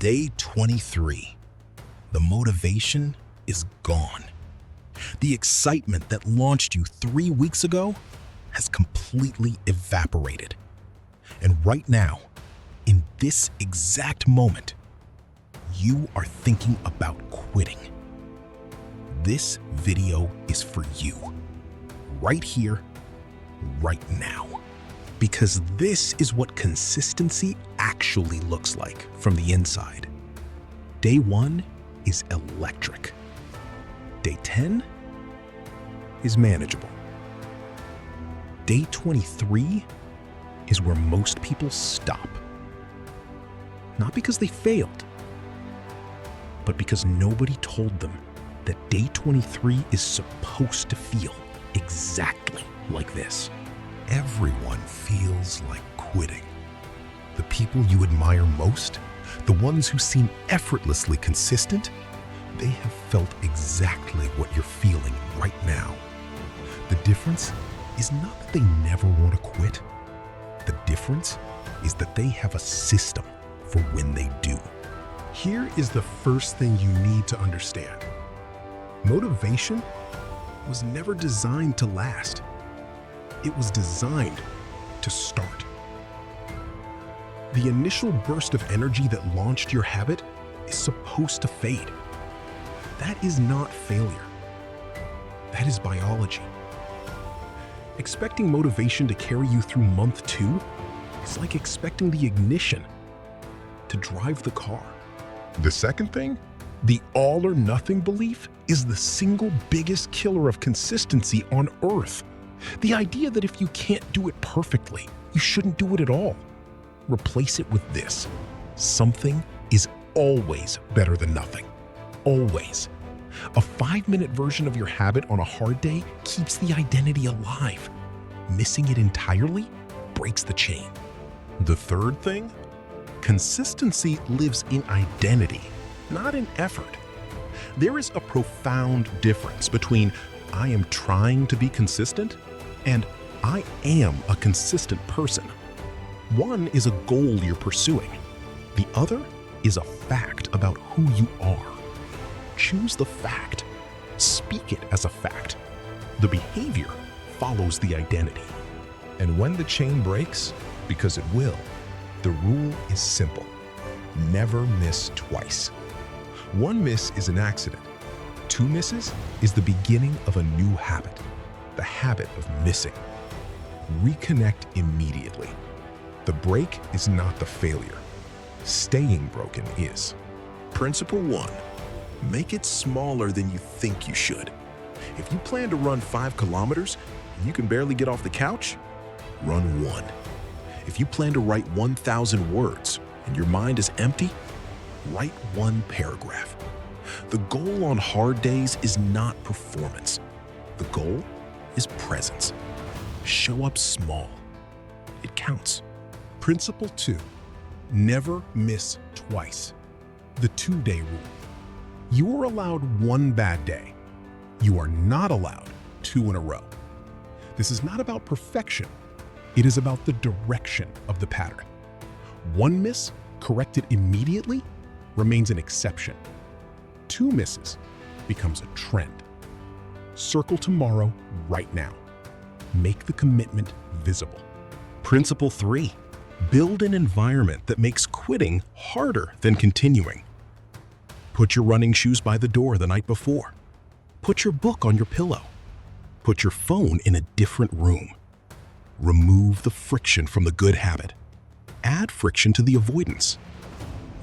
Day 23. The motivation is gone. The excitement that launched you 3 weeks ago has completely evaporated. And right now, in this exact moment, you are thinking about quitting. This video is for you, right here, right now. Because this is what consistency actually looks like from the inside. Day 1 is electric. Day 10 is manageable. Day 23 is where most people stop. Not because they failed, but because nobody told them that day 23 is supposed to feel exactly like this. Everyone feels like quitting. The people you admire most, the ones who seem effortlessly consistent, they have felt exactly what you're feeling right now. The difference is not that they never want to quit. The difference is that they have a system for when they do. Here is the first thing you need to understand. Motivation was never designed to last. It was designed to start. The initial burst of energy that launched your habit is supposed to fade. That is not failure. That is biology. Expecting motivation to carry you through month 2 is like expecting the ignition to drive the car. The second thing, the all or nothing belief, is the single biggest killer of consistency on earth. The idea that if you can't do it perfectly, you shouldn't do it at all. Replace it with this: something is always better than nothing. Always. A 5-minute version of your habit on a hard day keeps the identity alive. Missing it entirely breaks the chain. The third thing? Consistency lives in identity, not in effort. There is a profound difference between I am trying to be consistent and I am a consistent person. One is a goal you're pursuing. The other is a fact about who you are. Choose the fact. Speak it as a fact. The behavior follows the identity. And when the chain breaks, because it will, the rule is simple. Never miss twice. 1 miss is an accident. 2 misses is the beginning of a new habit, the habit of missing. Reconnect immediately. The break is not the failure. Staying broken is. Principle 1. Make it smaller than you think you should. If you plan to run 5 kilometers and you can barely get off the couch, run 1. If you plan to write 1,000 words and your mind is empty, write 1 paragraph. The goal on hard days is not performance. The goal is presence. Show up small. It counts. Principle 2. Never miss twice. The 2-day rule. You are allowed 1 bad day. You are not allowed 2 in a row. This is not about perfection. It is about the direction of the pattern. 1 miss, corrected immediately, remains an exception. 2 misses becomes a trend. Circle tomorrow right now. Make the commitment visible. Principle 3. Build an environment that makes quitting harder than continuing. Put your running shoes by the door the night before. Put your book on your pillow. Put your phone in a different room. Remove the friction from the good habit. Add friction to the avoidance.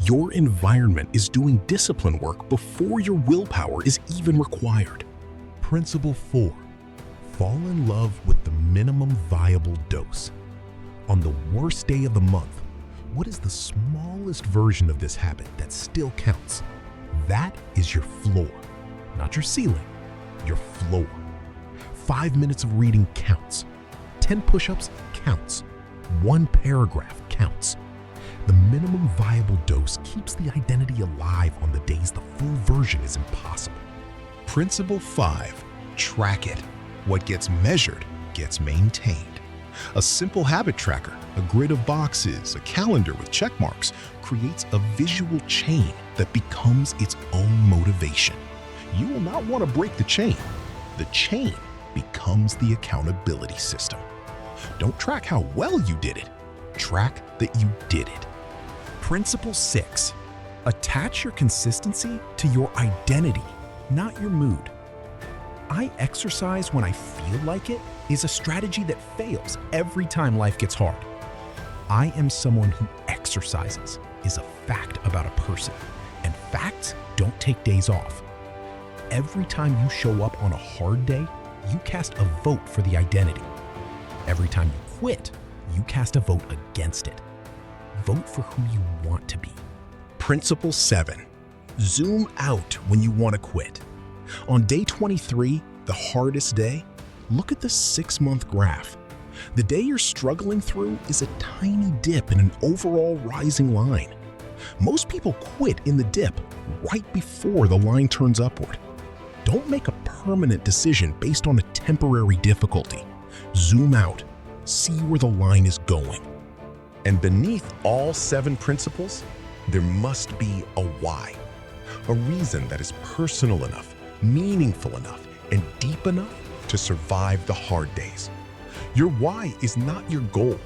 Your environment is doing discipline work before your willpower is even required. Principle 4. Fall in love with the minimum viable dose. On the worst day of the month, what is the smallest version of this habit that still counts? That is your floor, not your ceiling, your floor. 5 minutes of reading counts. 10 push-ups counts. 1 paragraph counts. The minimum viable dose keeps the identity alive on the days the full version is impossible. Principle 5. Track it. What gets measured gets maintained. A simple habit tracker, a grid of boxes, a calendar with check marks, creates a visual chain that becomes its own motivation. You will not want to break the chain. The chain becomes the accountability system. Don't track how well you did it. Track that you did it. Principle 6. Attach your consistency to your identity, not your mood. I exercise when I feel like it is a strategy that fails every time life gets hard. I am someone who exercises is a fact about a person, and facts don't take days off. Every time you show up on a hard day, you cast a vote for the identity. Every time you quit, you cast a vote against it. Vote for who you want to be. Principle 7. Zoom out when you want to quit. On day 23, the hardest day, look at the 6-month graph. The day you're struggling through is a tiny dip in an overall rising line. Most people quit in the dip right before the line turns upward. Don't make a permanent decision based on a temporary difficulty. Zoom out, see where the line is going. And beneath all 7 principles, there must be a why. A reason that is personal enough, meaningful enough, and deep enough to survive the hard days. Your why is not your goal.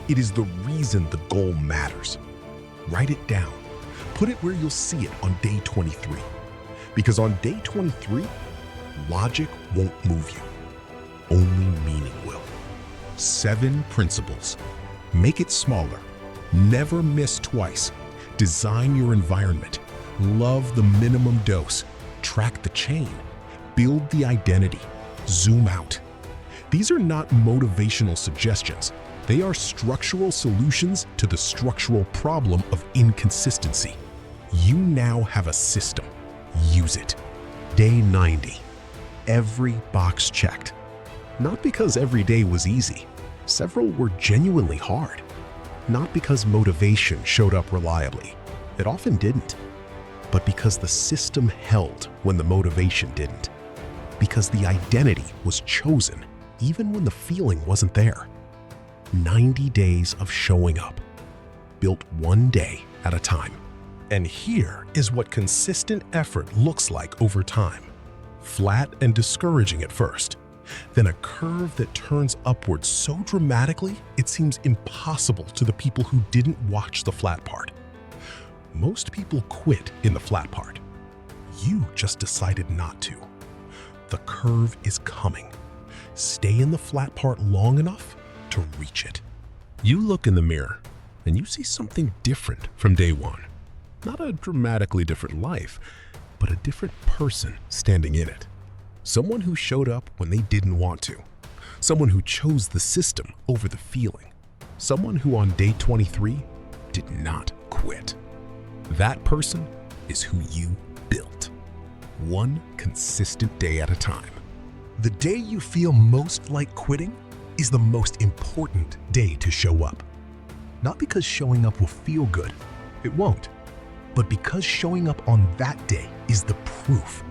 It is the reason the goal matters. Write it down. Put it where you'll see it on day 23. Because on day 23, logic won't move you. Only meaning will. 7 principles. Make it smaller. Never miss twice. Design your environment. Love the minimum dose. Track the chain. Build the identity. Zoom out. These are not motivational suggestions. They are structural solutions to the structural problem of inconsistency. You now have a system. Use it. Day 90. Every box checked. Not because every day was easy. Several were genuinely hard. Not because motivation showed up reliably. It often didn't. But because the system held when the motivation didn't. Because the identity was chosen even when the feeling wasn't there. 90 days of showing up, built one day at a time. And here is what consistent effort looks like over time. Flat and discouraging at first, then a curve that turns upward so dramatically it seems impossible to the people who didn't watch the flat part. Most people quit in the flat part. You just decided not to. The curve is coming. Stay in the flat part long enough to reach it. You look in the mirror and you see something different from day one. Not a dramatically different life, but a different person standing in it. Someone who showed up when they didn't want to. Someone who chose the system over the feeling. Someone who on day 23 did not quit. That person is who you built. One consistent day at a time. The day you feel most like quitting is the most important day to show up. Not because showing up will feel good, it won't, but because showing up on that day is the proof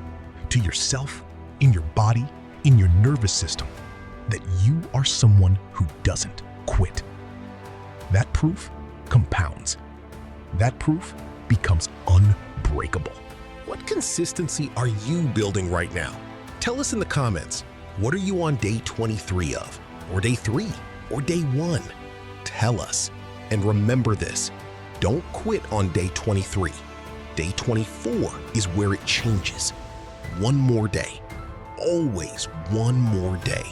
to yourself, in your body, in your nervous system, that you are someone who doesn't quit. That proof compounds. That proof becomes unbreakable. What consistency are you building right now? Tell us in the comments, what are you on day 23 of? Or day 3? Or day 1? Tell us. And remember this, don't quit on day 23. Day 24 is where it changes. One more day. Always one more day.